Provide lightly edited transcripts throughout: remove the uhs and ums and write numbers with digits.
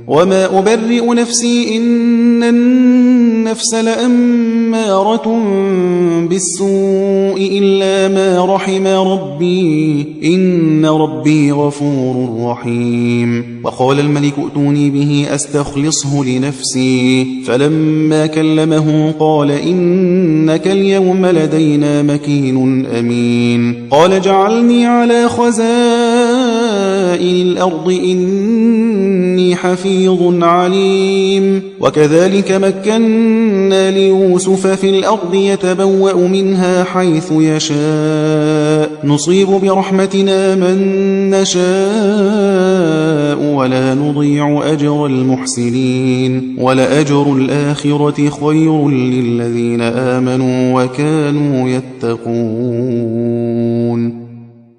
وما أبرئ نفسي إن النفس لأمارة بالسوء إلا ما رحم ربي إن ربي غفور رحيم. وقال الملك ائتوني به أستخلصه لنفسي فلما كلمه قال إنك اليوم لدينا مكين أمين. قال جعلني على خزائن الأرض إني حفيظ عليم. وكذلك مكنا ليوسف في الأرض يتبوأ منها حيث يشاء نصيب برحمتنا من نشاء ولا نضيع أجر المحسنين ولأجر الآخرة خير للذين آمنوا وكانوا يتقون.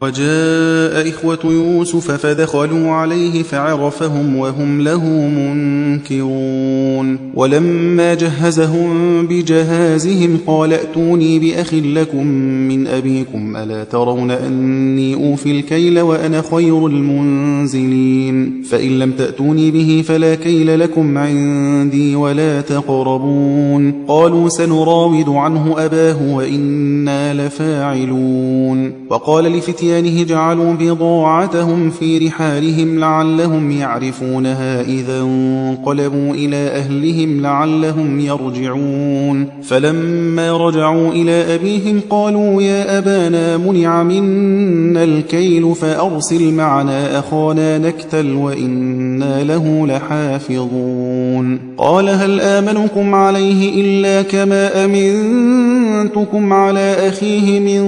وجاء إخوة يوسف فدخلوا عليه فعرفهم وهم له منكرون. ولما جهزهم بجهازهم قال ائتوني بأخ لكم من أبيكم ألا ترون أني أوفي الكيل وأنا خير المنزلين فإن لم تأتوني به فلا كيل لكم عندي ولا تقربون. قالوا سنراود عنه أباه وإنا لفاعلون. وقال لفتيانه جعلوا بضاعتهم في رحالهم لعلهم يعرفونها إذا انقلبوا إلى أهلهم لعلهم يرجعون. فلما رجعوا إلى أبيهم قالوا يا أبانا منع منا الكيل فأرسل معنا أخانا نكتل وإنا له لحافظون. قال هل آمنكم عليه إلا كما أمنتكم على أخيه من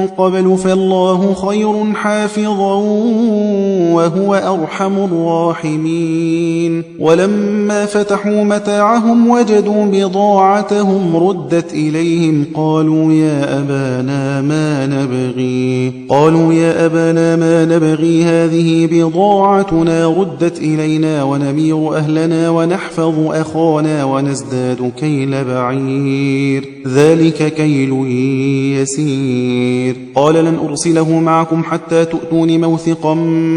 قبل فالله خير حافظا وهو أرحم الراحمين. ولما فتحوا متاعهم وجدوا بضاعتهم ردت إليهم قالوا يا أبانا ما نبغي هذه بضاعتنا ردت إلينا ونمير أهلنا ونحفظ أخانا ونزداد كيل بعير ذلك كيل يسير. قال لن أرسله معكم حتى تؤتون موثقا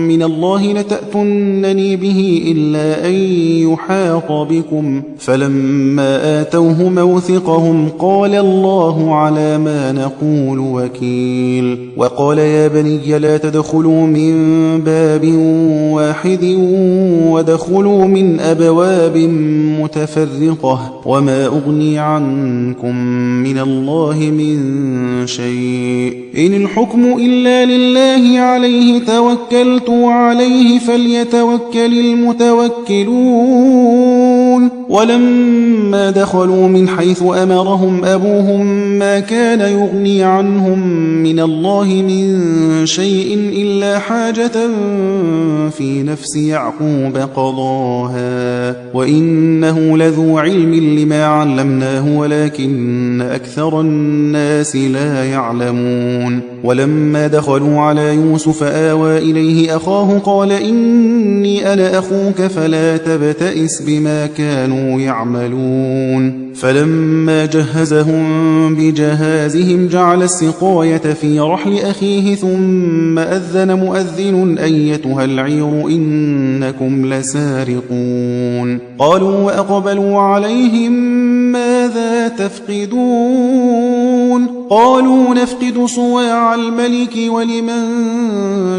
من الله لتأتونني به إلا أن يحاط بكم. فلما آتوه موثقهم قال الله على ما نقول وكيل. وقال يا بني لا تدخلوا من باب واحد ودخلوا من أبواب متفرقة وما أغني عنكم من الله من شيء إن الحكم إلا لله عليه توكلت وعليه فليتوكل المتوكلون. ولما دخلوا من حيث أمرهم أبوهم ما كان يغني عنهم من الله من شيء إلا حاجة في نفس يعقوب قضاها وإنه لذو علم لما علمناه ولكن أكثر الناس لا يعلمون. ولما دخلوا على يوسف آوى إليه أخاه قال إني أنا أخوك فلا تبتئس بما كانوا يعملون. فلما جهزهم بجهازهم جعل السقاية في رحل أخيه ثم أذن مؤذن أيتها العير إنكم لسارقون. قالوا وأقبلوا عليهم ماذا تفقدون؟ قالوا نفقد صواع الملك ولمن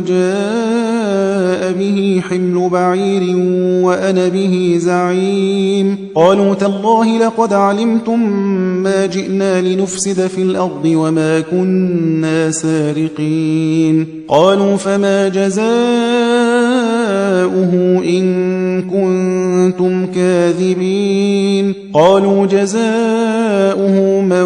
جاء به حمل بعير وأنا به زعيم. قالوا تالله لقد علمتم ما جئنا لنفسد في الأرض وما كنا سارقين. قالوا فما جزاؤه إن كنتم كاذبين. قالوا جزاؤه من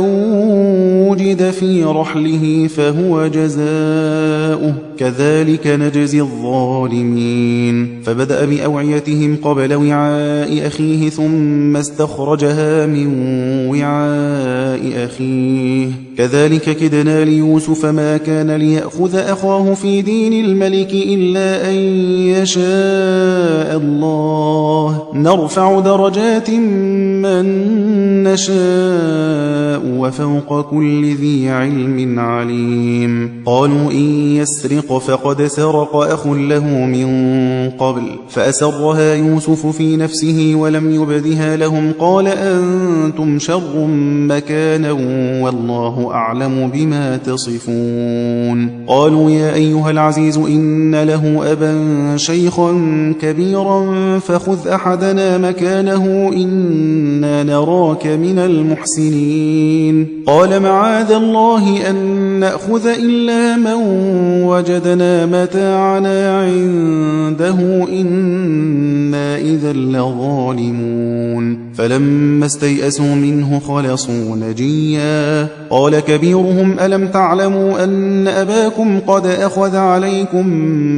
وجد في رحله فهو جزاؤه كذلك نجزي الظالمين. فبدأ بأوعيتهم قبل وعاء أخيه ثم استخرجها من وعاء أخيه كذلك كدنا ليوسف ما كان ليأخذ أخاه في دين الملك إلا أن يشاء الله نرفع درجات من نشاء وفوق كل ذي علم عليم قالوا إن يسرق فقد سرق أخ له من قبل فأسرها يوسف في نفسه ولم يبدها لهم قال أنتم شر مكانا والله أعلم بما تصفون قالوا يا أيها العزيز إن له أبا شيخا كبيرا فخذ أحدنا مكانه إنا نراك من المحسنين قال معاذ الله أن نأخذ إلا من وجدنا متاعنا عنده إنا إذا لظالمون فلما استيئسوا منه خلصوا نجيا قال كبيرهم ألم تعلموا أن أباكم قد أخذ عليكم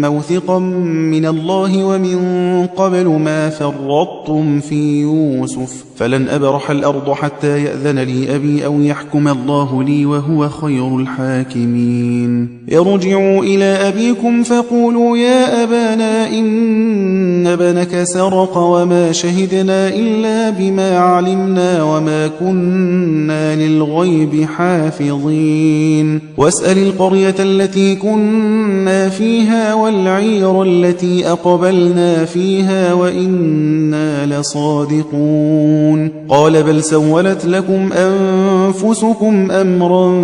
موثقا من الله ومن قبل ما فرطتم في يوسف فلن أبرح الأرض حتى يأذن لي أبي أو يحكم الله لي وهو خير الحاكمين ارجعوا إلى أبيكم فقولوا يا أبانا إن ابنك سرق وما شهدنا إلا بما علمنا وما كنا للغيب حافظين واسأل القرية التي كنا فيها والعير التي أقبلنا فيها وإنا لصادقون قال بل سولت لكم أنفسكم أمرا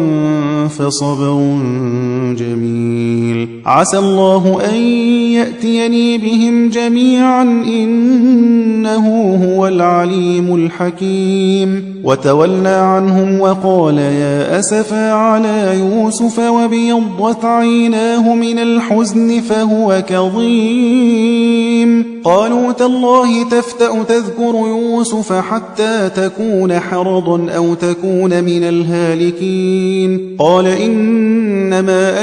فصبر جميل عسى الله أن يأتيني بهم جميعا إنه هو العليم الحكيم وتولى عنهم وقال يا أسفا على يوسف وابيضت عيناه من الحزن فهو كظيم قالوا تالله تفتأ تذكر يوسف حتى تكون حرضا أو تكون من الهالكين قال إنما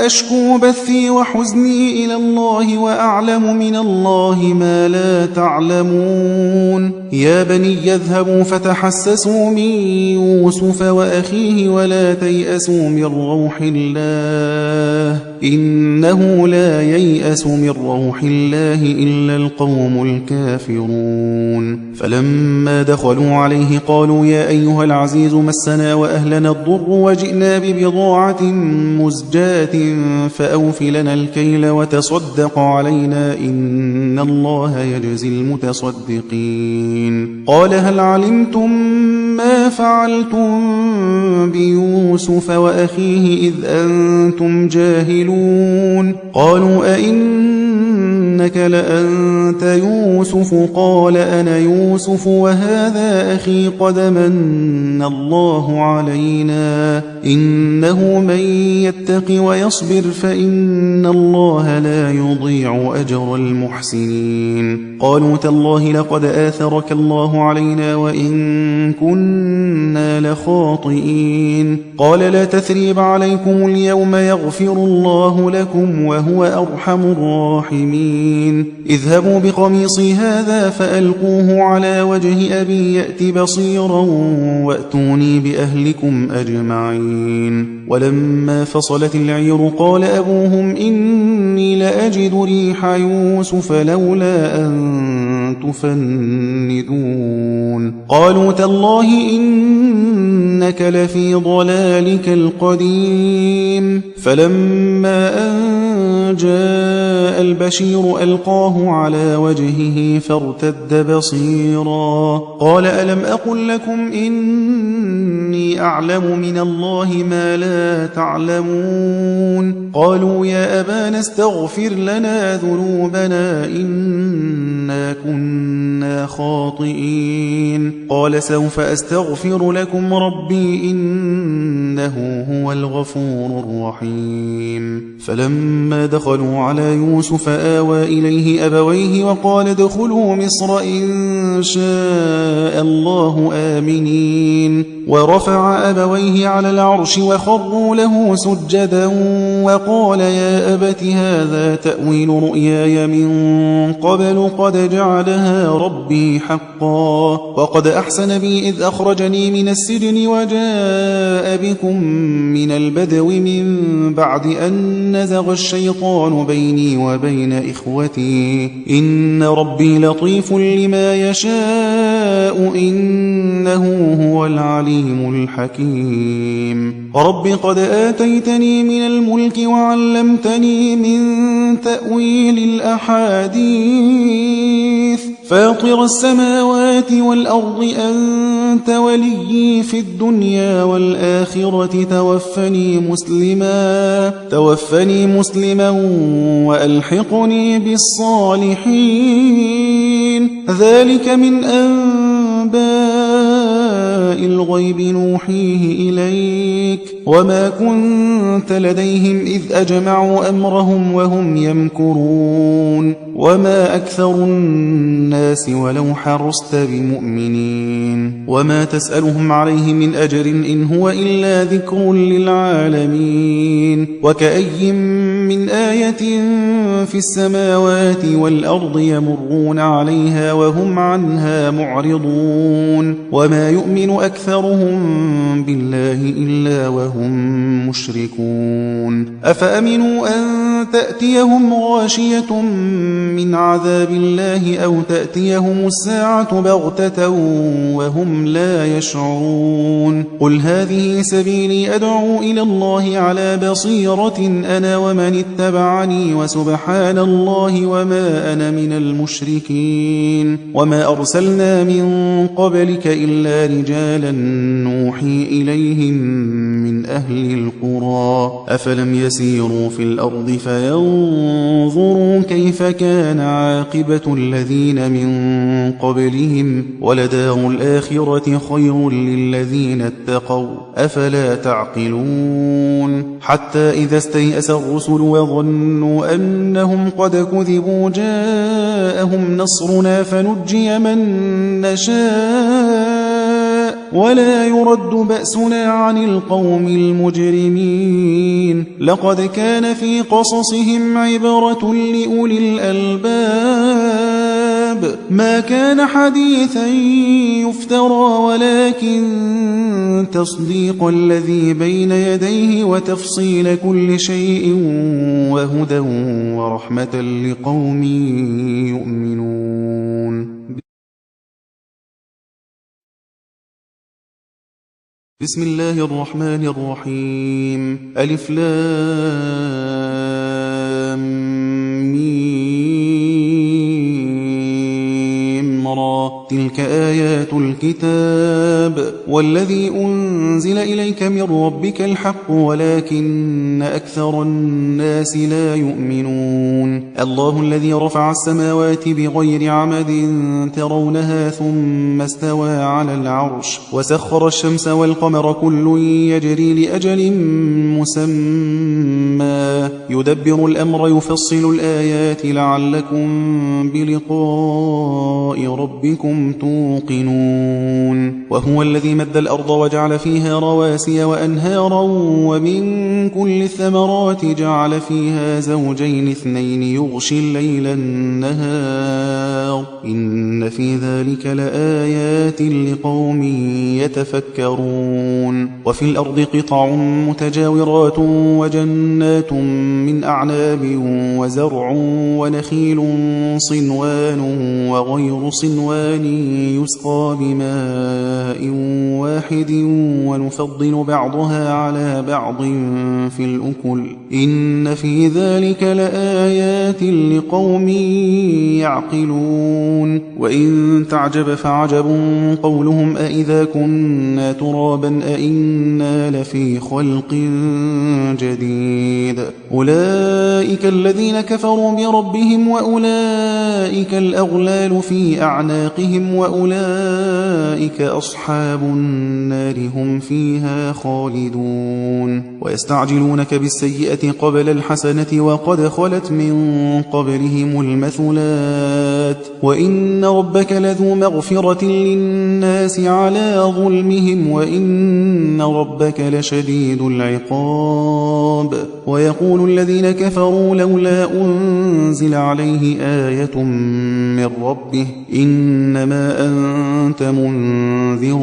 أشكو بثي وحزني إلى الله وأعلم من الله ما لا تعلمون يا بني يذهبوا فتحسسوا من يوسف وأخيه ولا تيأسوا من روح الله إنه لا ييأس من روح الله إلا القوم الكافرون فلما دخلوا عليه قالوا يا أيها العزيز مسنا وأهلنا الضر وجئنا ببضاعة مزجاة فأوف لنا الكيل وتصدق علينا إن الله يجزي المتصدقين قال هل علمتم ما فعلتم بيوسف وأخيه إذ أنتم جاهلون قالوا أئنك لأنت يوسف قال أنا يوسف وهذا أخي قد من الله علينا إنه من يتق ويصبر فإن الله لا يضيع أجر المحسنين قالوا تالله لقد آثرك الله علينا وإن كنا لخاطئين قال لا تثريب عليكم اليوم يغفر الله لكم وهو أرحم الراحمين اذهبوا بقميصي هذا فألقوه على وجه أبي يأت بصيرا وأتوني بأهلكم أجمعين ولما فصلت العير قال أبوهم إني لأجد ريح يوسف لولا أن تفندون قالوا تالله إنك لفي ضلالك القديم فلما أن جاء البشير ألقاه على وجهه فارتد بصيرا قال ألم أقل لكم إني أعلم من الله ما لا تعلمون قالوا يا أبانا استغفر لنا ذنوبنا إنا كنا خاطئين قال سوف أستغفر لكم ربي إنه هو الغفور الرحيم فلما دخلوا على يوسف آوى إليه أبويه وقال ادخلوا مصر إن شاء الله آمنين ورفع أبويه على العرش وخروا له سجدا وقال يا أبت هذا تأويل رؤياي من قبل قد جعلها ربي حقا وقد أحسن بي إذ أخرجني من السجن وجاء بكم من البدو من بعد أن نزغ الشيطان بيني وبين إخوتي إن ربي لطيف لما يشاء إنه هو العليم الحكيم رب قد آتيتني من الملك وعلمتني من تأويل الأحاديث فاطر السماوات والأرض أنت وليي في الدنيا والآخرة توفني مسلما وألحقني بالصالحين ذلك من أنباء الغيب نوحيه إليك وما كنت لديهم إذ أجمعوا أمرهم وهم يمكرون وما أكثر الناس ولو حرصت بمؤمنين وما تسألهم عليه من أجر إن هو إلا ذكر للعالمين وكأي من آية في السماوات والأرض يمرون عليها وهم عنها معرضون وما يؤمن أكثرهم بالله إلا وهم مشركون أفأمنوا أن تأتيهم غاشية من عذاب الله أو تأتيهم الساعة بغتة وهم لا يشعرون قل هذه سبيلي أدعو إلى الله على بصيرة أنا ومن اتبعني وسبحان الله وما أنا من المشركين وما أرسلنا من قبلك إلا رجالا نوحي إليهم من أهل القرى أفلم يسيروا في الأرض فينظروا كيف كان عاقبة الذين من قبلهم ولدار الآخرة خير للذين اتقوا أفلا تعقلون حتى إذا استيأس الرسل وظنوا أنهم قد كذبوا جاءهم نصرنا فنجي من نشاء ولا يرد بأسنا عن القوم المجرمين لقد كان في قصصهم عبرة لأولي الألباب ما كان حديثا يفترى ولكن تصديق الذي بين يديه وتفصيل كل شيء وهدى ورحمة لقوم يؤمنون بسم الله الرحمن الرحيم ألف لام ميم را تلك آيات الكتاب والذي أنزل إليك من ربك الحق ولكن أكثر الناس لا يؤمنون الله الذي رفع السماوات بغير عمد ترونها ثم استوى على العرش وسخر الشمس والقمر كل يجري لأجل مسمى يدبر الأمر يفصل الآيات لعلكم بلقاء ربكم توقنون وهو الذي مد الأرض وجعل فيها رواسي وأنهارا ومن كل الثمرات جعل فيها زوجين اثنين يغشي الليل النهار إن في ذلك لآيات لقوم يتفكرون وفي الأرض قطع متجاورات وجنات من أعناب وزرع ونخيل صنوان وغير صنوان يسقى بماء واحد ونفضل بعضها على بعض في الأكل إن في ذلك لآيات لقوم يعقلون وإن تعجب فعجب قولهم أإذا كنا ترابا أإنا لفي خلق جديد أولئك الذين كفروا بربهم وأولئك الأغلال في أعناقهم وأولئك أصحاب النار هم فيها فيها خالدون ويستعجلونك بالسيئة قبل الحسنة وقد خلت من قبلهم المثلات وإن ربك لذو مغفرة للناس على ظلمهم وإن ربك لشديد العقاب ويقول الذين كفروا لولا أنزل عليه آية من ربه إنما أنت منذر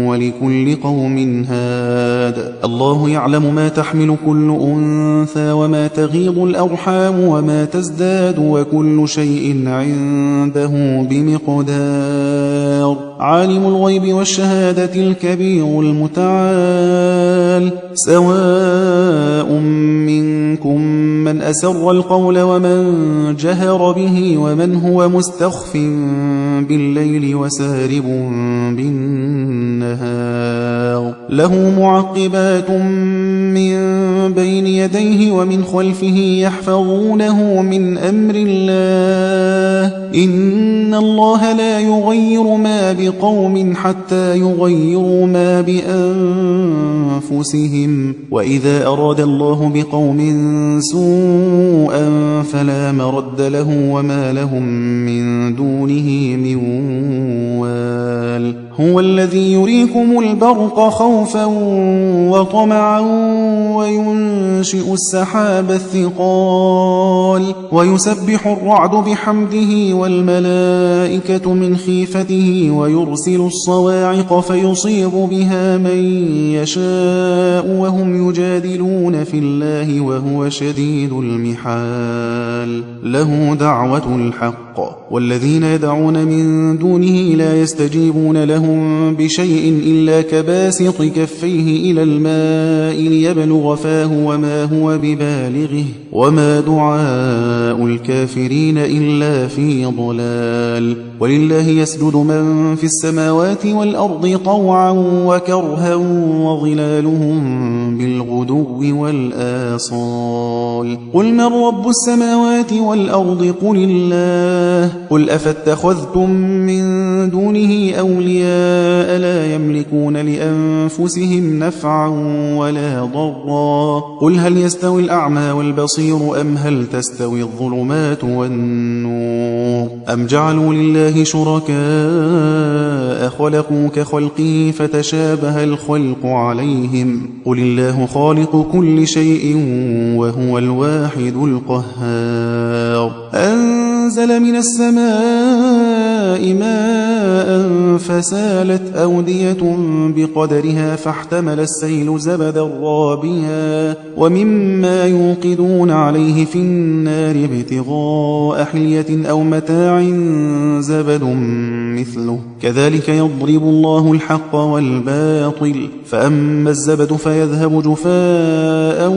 ولكل قوم هاد الله يعلم ما تحمل كل أنثى وما تغيض الأرحام وما تزداد وكل شيء عنده بمقدار عالم الغيب والشهادة الكبير المتعال سواء منكم من أسر القول ومن جهر به ومن هو مستخف بالليل وسارب بالنهار له معقبات من بين يديه ومن خلفه يحفظونه من أمر الله إن الله لا يغير ما بقوم حتى يغيروا ما بأنفسهم وإذا أراد الله بقوم سوءا فلا مرد له وما لهم من دونه من وال هو الذي يريكم البرق خوفا وطمعا وينشئ السحاب الثقال ويسبح الرعد بحمده والملائكة من خيفته ويرسل الصواعق فيصيب بها من يشاء وهم يجادلون في الله وهو شديد المحال له دعوة الحق والذين يدعون من دونه لا يستجيبون لهم بشيء إلا كباسط كفيه إلى الماء ليبلغ فاه وما هو ببالغه وما دعاء الكافرين إلا في ضلال ولله يسجد من في السماوات والأرض طوعا وكرها وظلالهم بالغدو والآصال قل من رب السماوات والأرض قل الله قل أفاتخذتم من دونه أولياء لا يملكون لأنفسهم نفعا ولا ضرا قل هل يستوي الأعمى والبصير أم هل تستوي الظلمات والنور أم جعلوا لله شركاء خلقوا كخلقه فتشابه الخلق عليهم قل الله خالق كل شيء وهو الواحد القهار أنزل من السماء ماء فسالت أودية بقدرها فاحتمل السيل زبدا رابيا ومما يوقدون عليه في النار ابتغاء حلية أو متاع زبد مثله كذلك يضرب الله الحق والباطل فأما الزبد فيذهب جفاء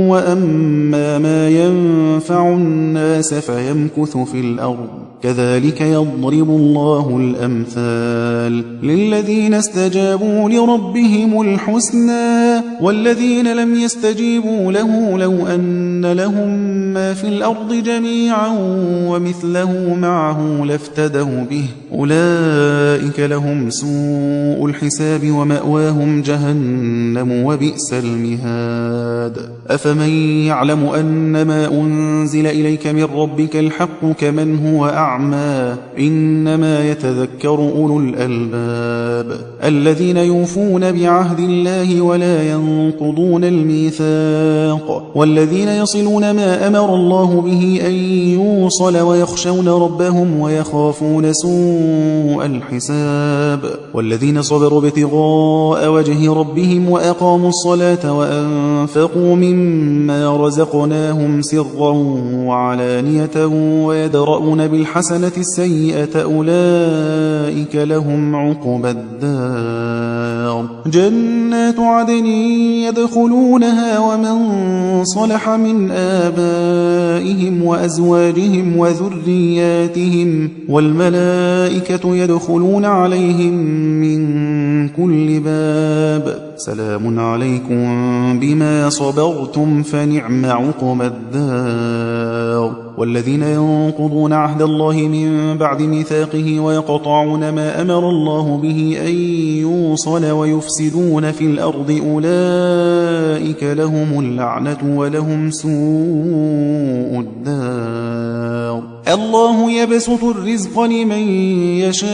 وأما ما ينفع الناس فيمكث في الأرض كذلك يضرب الله الأمثال للذين استجابوا لربهم الحسنى والذين لم يستجيبوا له لو أن لهم ما في الأرض جميعا ومثله معه لافتدوا به أولئك لهم سوء الحساب ومأواهم جهنم وبئس المهاد أفمن يعلم أن ما أنزل إليك من ربك الحق كمن هو أعمى إنما يتذكر أولو الألباب الذين يوفون بعهد الله ولا ينقضون الميثاق والذين يصلون ما أمر الله به أن يوصل ويخشون ربهم ويخافون سوء الحساب والذين صبروا ابتغاء وجه ربهم وأقاموا الصلاة وأنفقوا مما رزقناهم سرا وعلانية ويدرؤون بالحسنة السيئة أولئك لهم عقبى الدار جنات عدن يدخلونها ومن صلح من آبائهم وأزواجهم وذرياتهم والملائكة يدخلون عليهم من كل باب سلام عليكم بما صبرتم فنعم عقبى الدار. والذين ينقضون عهد الله من بعد ميثاقه ويقطعون ما أمر الله به أن يوصل ويفسدون في الأرض أولئك لهم اللعنة ولهم سوء الدار. الله يبسط الرزق لمن يشاء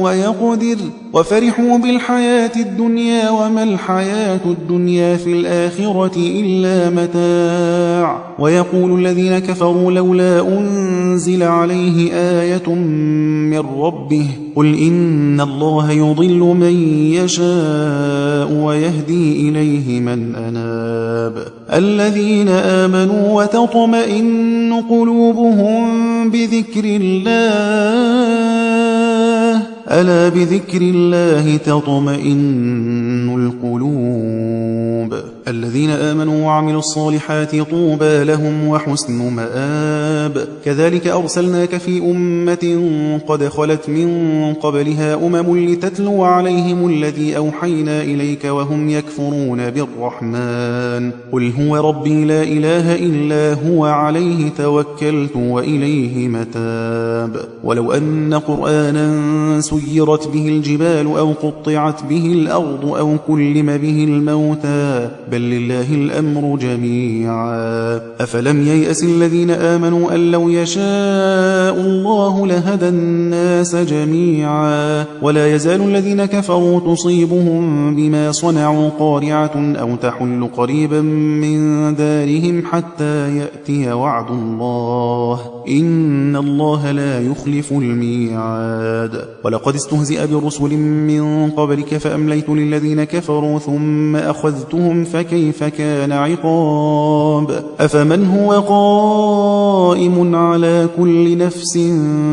ويقدر وفرحوا بالحياة الدنيا وما الحياة الدنيا في الآخرة إلا متاع. ويقول الذين كفروا لولا أنزل عليه آية من ربه قل إن الله يضل من يشاء ويهدي إليه من أناب. الذين آمنوا وتطمئن قلوبهم بذكر الله ألا بذكر الله تطمئن القلوب. الذين آمنوا وعملوا الصالحات طوبى لهم وحسن مآب. كذلك أرسلناك في أمة قد خلت من قبلها لتتلو عليهم الذي أوحينا إليك وهم يكفرون بالرحمن قل هو ربي لا إله إلا هو عليه توكلت وإليه متاب. ولو أن قرآنا سيرت به الجبال أو قطعت به الأرض أو كلم به الموتى بل لله الأمر جميعا. أفلم ييأس الذين آمنوا أن لو يشاء الله لهدى الناس جميعا. ولا يزال الذين كفروا تصيبهم بما صنعوا قارعة أو تحل قريبا من دارهم حتى يأتي وعد الله إن الله لا يخلف الميعاد. ولقد استهزئ برسل من قبلك فأمليت للذين كفروا ثم أخذتهم فكيف كان عقاب. أفمن هو قائم على كل نفس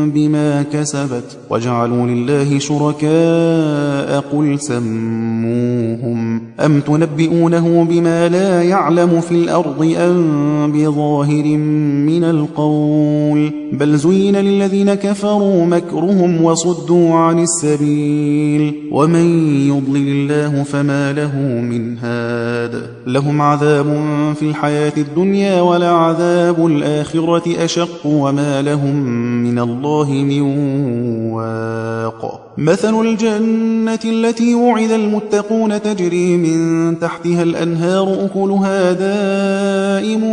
بما كسبت وجعلوا لله شركاء قل سموهم أم تنبئونه بما لا يعلم في الأرض أم بظاهر من القول بل زين للذين كفروا مكرهم وصدوا عن السبيل ومن يضلل الله فما له من هاد. لهم عذاب في الحياة الدنيا ولعذاب الآخرة أشق وما لهم من الله من واق. مثل الجنة التي وعد المتقون تجري من تحتها الأنهار أكلها دائم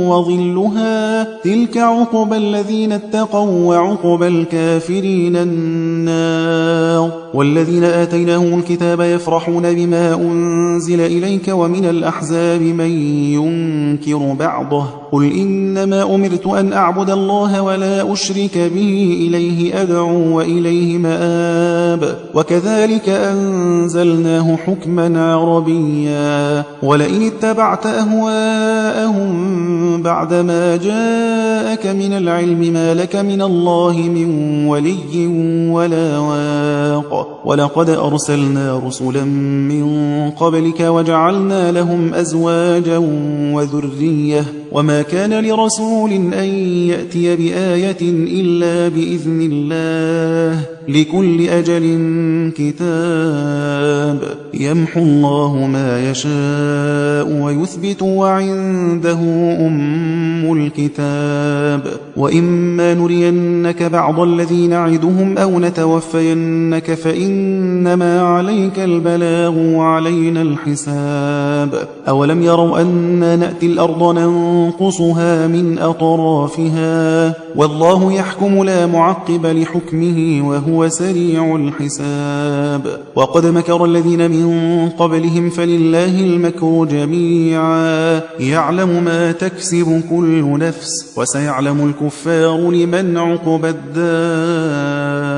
وظلها تلك عقبى الذين اتقوا وعقبى الكافرين النار. والذين آتيناهم الكتاب يفرحون بما أنزل إليك ومن الأحزاب من ينكر بعضه قل إنما أمرت أن أعبد الله ولا أشرك به إليه أدعو وإليه مآب. وكذلك أنزلناه حكما عربيا ولئن اتبعت أهواءهم بعدما جاءك من العلم ما لك من الله من ولي ولا واق. ولقد أرسلنا رسلا من قبلك وجعلنا لهم أزواجا وذرية وما كان لرسول أن يأتي بآية إلا بإذن الله لكل أجل كتاب. يمحو الله ما يشاء ويثبت وعنده أم الكتاب. وإما نرينك بعض الذي نعدهم أو نتوفينك فإنما عليك البلاغ وعلينا الحساب. أولم يروا أنا نأتي الأرض ننقصها من أطرافها والله يحكم لا معقب لحكمه وهو سريع الحساب. وقد مكر الذين من قبلهم فلله المكر جميعا يعلم ما تكسب كل نفس وسيعلم الكفار لمن عقبى الدار.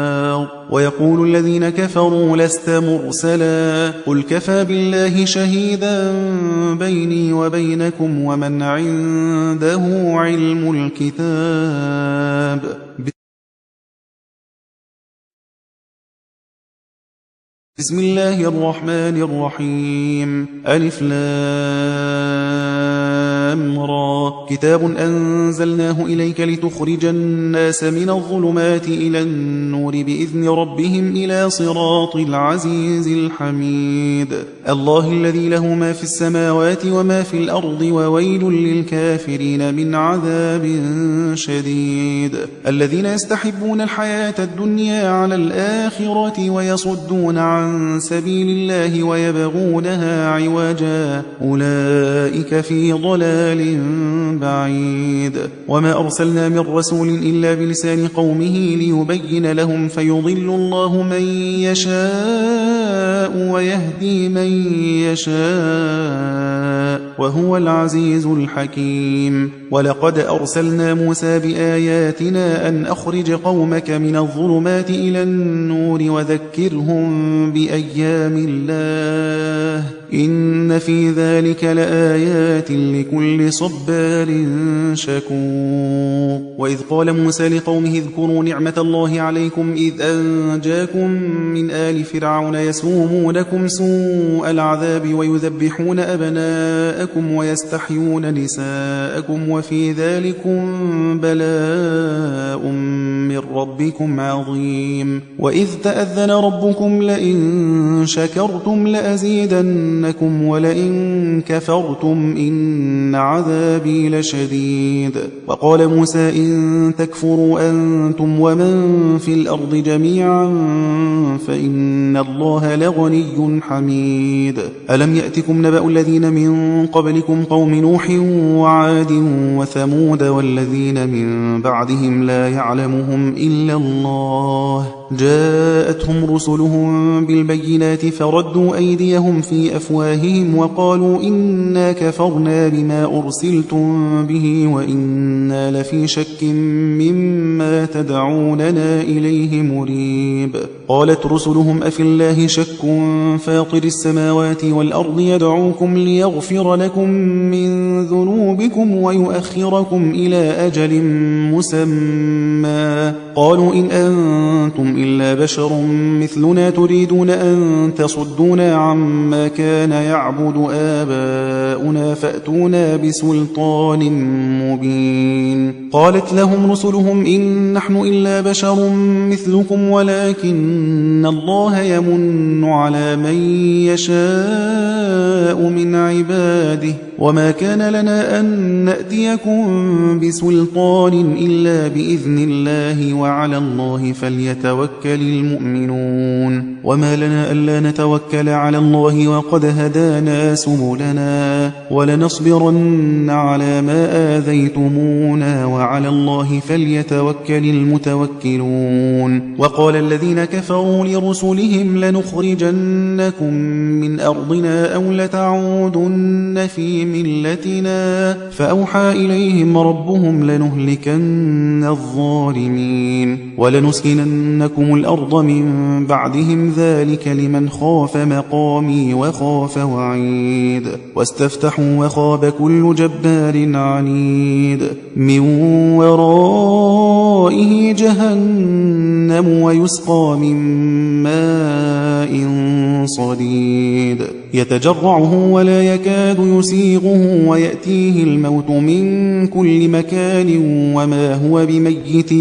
ويقول الذين كفروا لست مرسلا قل كفى بالله شهيدا بيني وبينكم ومن عنده علم الكتاب. بسم الله الرحمن الرحيم. ألف لام را كتاب أنزلناه إليك لتخرج الناس من الظلمات إلى النور بإذن ربهم إلى صراط العزيز الحميد الله الذي له ما في السماوات وما في الأرض وويل للكافرين من عذاب شديد الذين يستحبون الحياة الدنيا على الآخرة ويصدون عن سبيل الله ويبغونها عوجا أولئك في ضلال بعيد وما أرسلنا من رسول إلا بلسان قومه ليبين لهم فيضل الله من يشاء ويهدي من يشاء وهو العزيز الحكيم ولقد أرسلنا موسى بآياتنا أن أخرج قومك من الظلمات إلى النور وذكرهم بأيام الله إن في ذلك لآيات لكل صبار شكور وإذ قال موسى لقومه اذكروا نعمة الله عليكم إذ أنجاكم من آل فرعون يسومونكم سوء العذاب ويذبحون أبناءكم ويستحيون نساءكم وفي ذلكم بلاء من ربكم عظيم وإذ تأذن ربكم لئن شكرتم لأزيدنكم ولئن كفرتم إن عذابي لشديد وقال موسى إن تكفروا أنتم ومن في الأرض جميعا فإن الله لغني حميد ألم يأتكم نبأ الذين من قبلكم قوم نوح وعاد وثمود والذين من بعدهم لا يعلمهم إلا الله جاءتهم رسلهم بالبينات فردوا أيديهم في أفواههم وقالوا إنا كفرنا بما أرسلتم به وإنا لفي شك مما تدعوننا إليه مريب قالت رسلهم أفي الله شك فاطر السماوات والأرض يدعوكم ليغفر لكم من ذنوبكم ويؤخركم إلى أجل مسمى قالوا إن أنتم إلا بشر مثلنا تريدون أن تصدونا عما كان يعبد آباؤنا فأتونا بسلطان مبين قالت لهم رسلهم إن نحن إلا بشر مثلكم ولكن الله يمن على من يشاء من عباده وما كان لنا أن نأتيكم بسلطان إلا بإذن الله وعلى الله فليتوكل المؤمنون وما لنا ألا نتوكل على الله وقد هدانا سبلنا ولنصبرن على ما آذيتمونا وعلى الله فليتوكل المتوكلون وقال الذين كفروا لرسلهم لنخرجنكم من أرضنا أو لتعودن في ملتنا فأوحى إليهم ربهم لنهلكن الظالمين ولنسكننكم الأرض من بعدهم ذلك لمن خاف مقامي وخاف وعيد واستفتحوا وخاب كل جبار عنيد من ورائه جهنم ويسقى من ماء صديد يتجرعه ولا يكاد يسيغه ويأتيه الموت من كل مكان وما هو بميت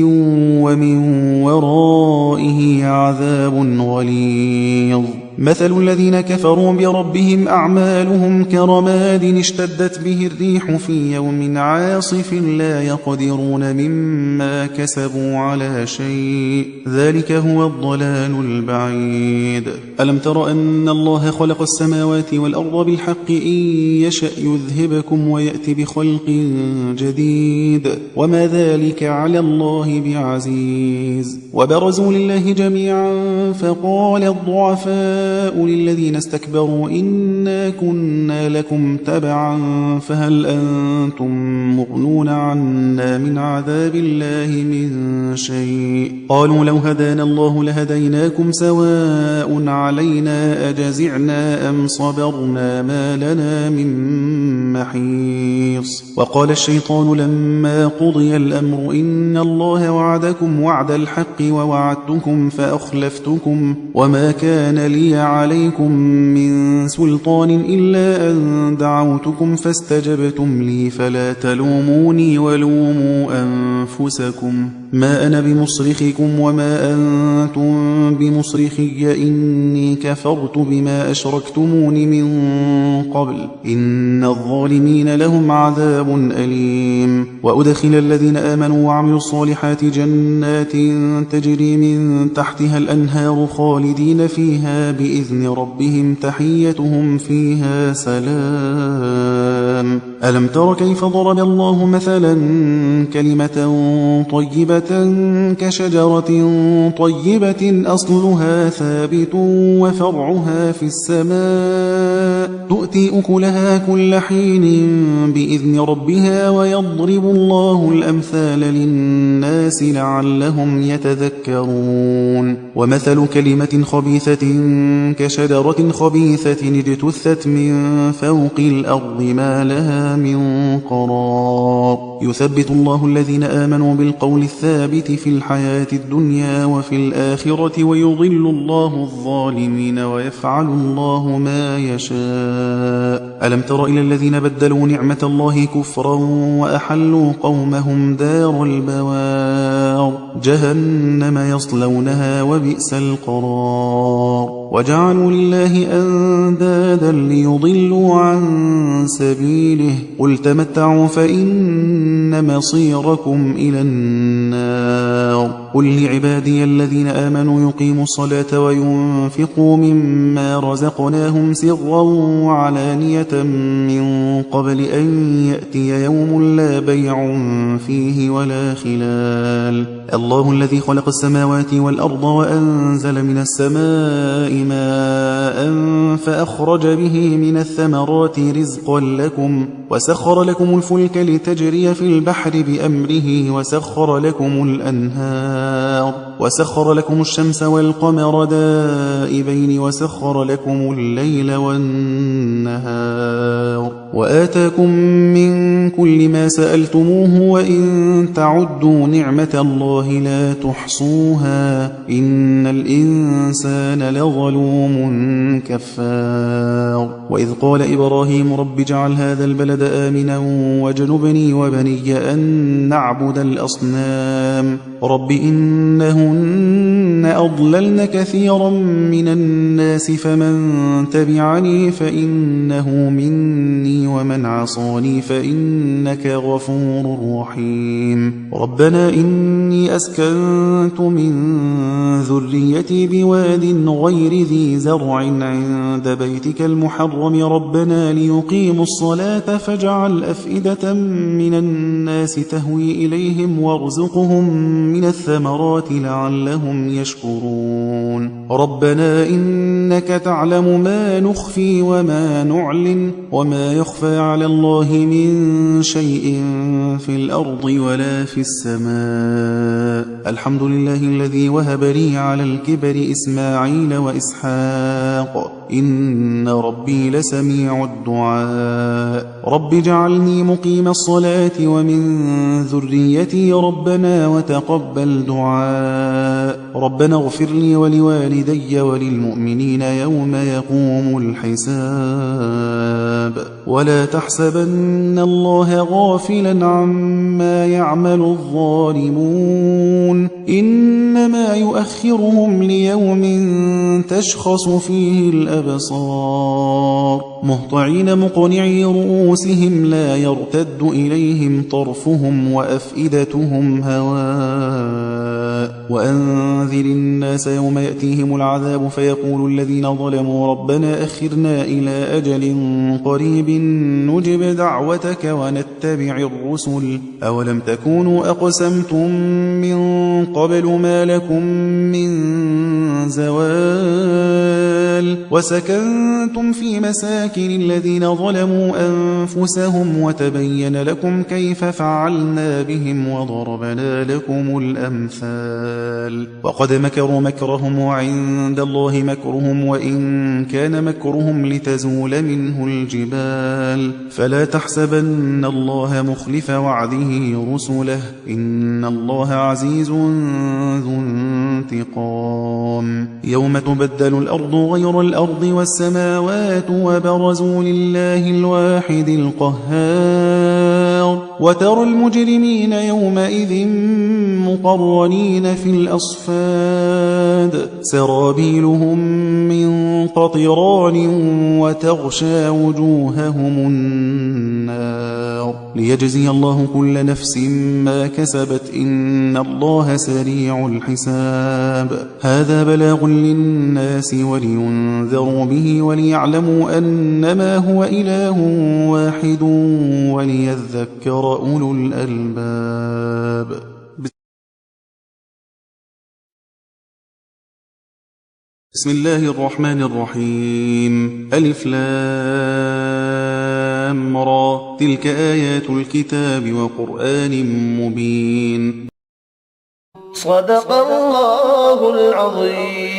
ومن ورائه عذاب غليظ مثل الذين كفروا بربهم أعمالهم كرماد اشتدت به الريح في يوم عاصف لا يقدرون مما كسبوا على شيء ذلك هو الضلال البعيد ألم تر أن الله خلق السماوات والأرض بالحق إن يشأ يذهبكم ويأتي بخلق جديد وما ذلك على الله بعزيز وبرزوا لله جميعا فقال الضعفاء للذين استكبروا إنا كنا لكم تبعا فهل أنتم مغنون عنا من عذاب الله من شيء قالوا لو هدانا الله لهديناكم سواء علينا أجزعنا أم صبرنا ما لنا من محيص وقال الشيطان لما قضي الأمر إن الله وعدكم وعد الحق ووعدتكم فأخلفتكم وما كان لي لي عليكم من سلطان إلا أن دعوتكم فاستجبتم لي فلا تلوموني ولوموا أنفسكم ما أنا بمصرخكم وما أنتم بمصرخي إني كفرت بما أشركتمون من قبل إن الظالمين لهم عذاب أليم وأدخل الذين آمنوا وعملوا الصالحات جنات تجري من تحتها الأنهار خالدين فيها بإذن ربهم تحيتهم فيها سلام ألم تر كيف ضرب الله مثلا كلمة طيبة كشجرة طيبة أصلها ثابت وفرعها في السماء تؤتي أكلها كل حين بإذن ربها ويضرب الله الأمثال للناس لعلهم يتذكرون ومثل كلمة خبيثة كشجرة خبيثة اجتثت من فوق الأرض ما لها من قرار يثبت الله الذين آمنوا بالقول الثابت في الحياة الدنيا وفي الآخرة ويضل الله الظالمين ويفعل الله ما يشاء ألم تر إلى الذين بدلوا نعمة الله كفرا وأحلوا قومهم دار البوار جهنم يصلونها وبئس القرار وجعلوا لله أندادا ليضلوا عن سبيله قل تمتعوا فإن مصيركم إلى النار قل لعبادي الذين آمنوا يقيموا الصلاة وينفقوا مما رزقناهم سرا وعلانية من قبل أن يأتي يوم لا بيع فيه ولا خلال الله الذي خلق السماوات والأرض وأنزل من السماء ماء فأخرج به من الثمرات رزقا لكم وسخر لكم الفلك لتجري في البحر بأمره وسخر لكم الأنهار وسخر لكم الشمس والقمر دائبين وسخر لكم الليل والنهار وآتاكم من كل ما سألتموه وإن تعدوا نعمة الله لا تحصوها إن الإنسان لظلوم كفار وإذ قال إبراهيم رب اجعل هذا البلد آمنا واجنبني وبني أن نعبد الأصنام رب إنهن أضللن كثيرا من الناس فمن تبعني فإنه مني ومن عصاني فإنك غفور رحيم ربنا إني أسكنت من ذريتي بواد غير ذي زرع عند بيتك المحرم ربنا ليقيموا الصلاة فاجعل أفئدة من الناس تهوي إليهم وارزقهم من الثمرات لعلهم يشكرون ربنا إنك تعلم ما نخفي وما نعلن وما يخفى على الله من شيء في الأرض ولا في السماء الحمد لله الذي وهب لي على الكبر إسماعيل وإسحاق إن ربي لسميع الدعاء رب اجعلني مقيم الصلاة ومن ذريتي ربنا وتقبل دعاء ربنا اغفر لي ولوالدي وللمؤمنين يوم يقوم الحساب ولا تحسبن الله غافلا عما يعمل الظالمون إنما يؤخرهم ليوم تشخص فيه الأبصار مهطعين مقنعي رؤوسهم لا يرتد إليهم طرفهم وأفئدتهم هواء وأنذر الناس يوم يأتيهم العذاب فيقول الذين ظلموا ربنا أخرنا إلى أجل قريب نجب دعوتك ونتبع الرسل أولم تكونوا أقسمتم من قبل ما لكم من زوال وسكنتم في مساكن الذين ظلموا أنفسهم وتبين لكم كيف فعلنا بهم وضربنا لكم الأمثال وقد مكروا مكرهم وعند الله مكرهم وإن كان مكرهم لتزول منه الجبال فلا تحسبن الله مخلف وعده رسله إن الله عزيز ذو انتقام يوم تبدل الأرض غير الأرض والسماوات وبرزوا لله الواحد القهار وترى المجرمين يومئذ مقرنين في الأصفاد سرابيلهم من قطران وتغشى وجوههم النار ليجزي الله كل نفس ما كسبت إن الله سريع الحساب هذا بلاغ للناس ولينذروا به وليعلموا أنما هو إله واحد وليذكر أولو الألباب بسم الله الرحمن الرحيم ألف لام را تلك آيات الكتاب وقرآن مبين صدق الله العظيم.